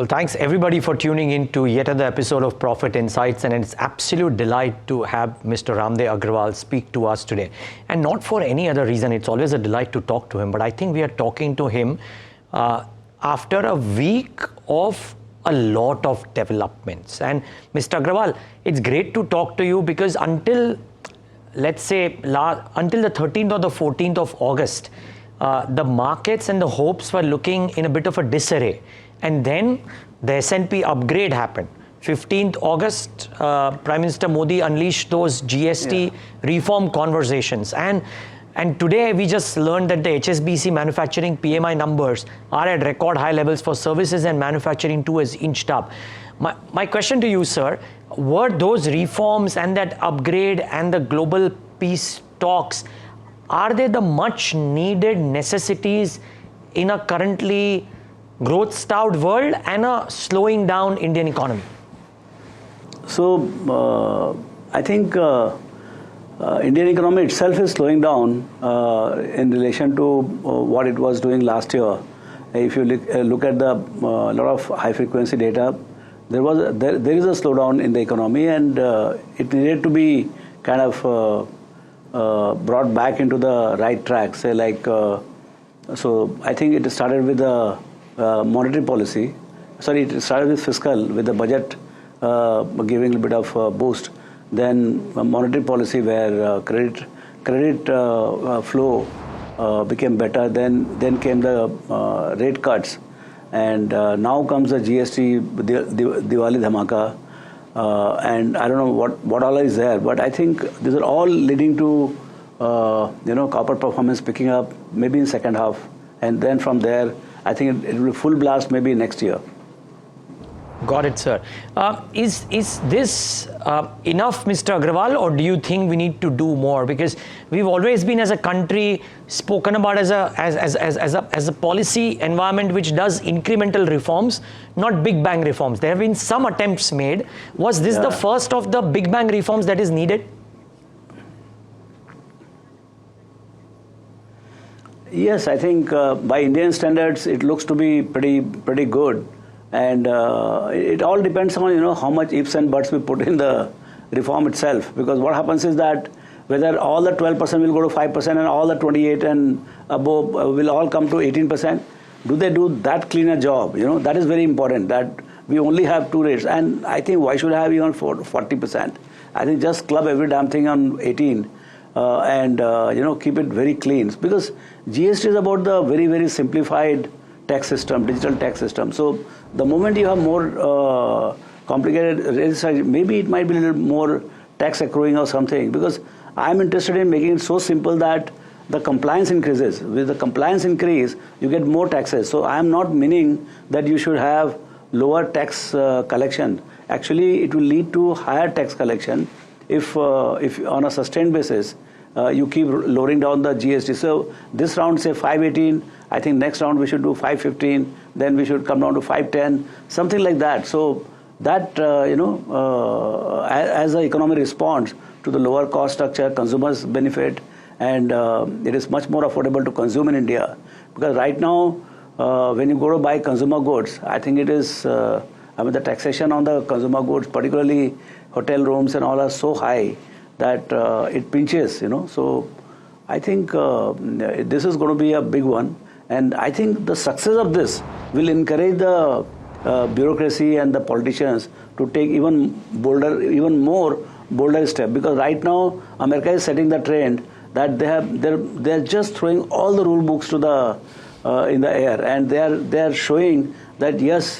Well, thanks everybody for tuning in to yet another episode of Profit Insights, and it's absolute delight to have Mr. Raamdeo Agrawal speak to us today. And not for any other reason, it's always a delight to talk to him, but I think we are talking to him after a week of a lot of developments. And Mr. Agrawal, it's great to talk to you because until, let's say, until the 13th or the 14th of August, the markets and the hopes were looking in a bit of a disarray. And then the S&P upgrade happened. 15th August, Prime Minister Modi unleashed those GST reform conversations. And today we just learned that the HSBC manufacturing PMI numbers are at record high levels for services, and manufacturing too has inched up. My question to you, sir, were those reforms and that upgrade and the global peace talks, are they the much needed necessities in a currently growth-starved world and a slowing down Indian economy? So, I think Indian economy itself is slowing down in relation to what it was doing last year. If you look at the lot of high-frequency data, there is a slowdown in the economy, and it needed to be kind of brought back into the right track. Say like, so I think it started with the monetary policy. Sorry, it started with fiscal, with the budget giving a bit of a boost. Then monetary policy, where credit flow became better. Then came the rate cuts, and now comes the GST Diwali Dhamaka, and I don't know what all is there, but I think these are all leading to corporate performance picking up maybe in second half, and then from there I think it will be full blast maybe next year. Got it, sir. Is this enough, Mr. Agrawal, or do you think we need to do more? Because we've always been, as a country, spoken about as a policy environment which does incremental reforms, not big bang reforms. There have been some attempts made. Was this the first of the big bang reforms that is needed? Yes, I think by Indian standards, it looks to be pretty good. And it all depends on how much ifs and buts we put in the reform itself. Because what happens is that whether all the 12% will go to 5% and all the 28 and above will all come to 18%, do they do that cleaner job? That is very important. That we only have two rates, and I think why should I have even 40%? I think just club every damn thing on 18 and keep it very clean. Because GST is about the very simplified tax system, digital tax system. So the moment you have more complicated rates, maybe it might be a little more tax accruing or something, because I'm interested in making it so simple that the compliance increases. With the compliance increase, you get more taxes. So I'm not meaning that you should have lower tax collection. Actually, it will lead to higher tax collection if on a sustained basis you keep lowering down the GST. So this round, say 518, I think next round we should do 515, then we should come down to 510, something like that. So that, as the economy responds to the lower cost structure, consumers benefit, and it is much more affordable to consume in India. Because right now, when you go to buy consumer goods, I think it is, the taxation on the consumer goods, particularly hotel rooms and all, are so high that it pinches, So I think this is going to be a big one. And I think the success of this will encourage the bureaucracy and the politicians to take even more bolder step. Because right now, America is setting the trend that they're just throwing all the rule books to the in the air, and they're showing that yes,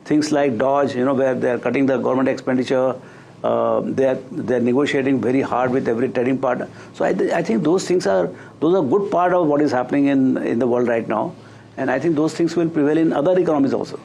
things like Dodge, where they're cutting the government expenditure. They're negotiating very hard with every trading partner. So I think those are good part of what is happening in the world right now, and I think those things will prevail in other economies also.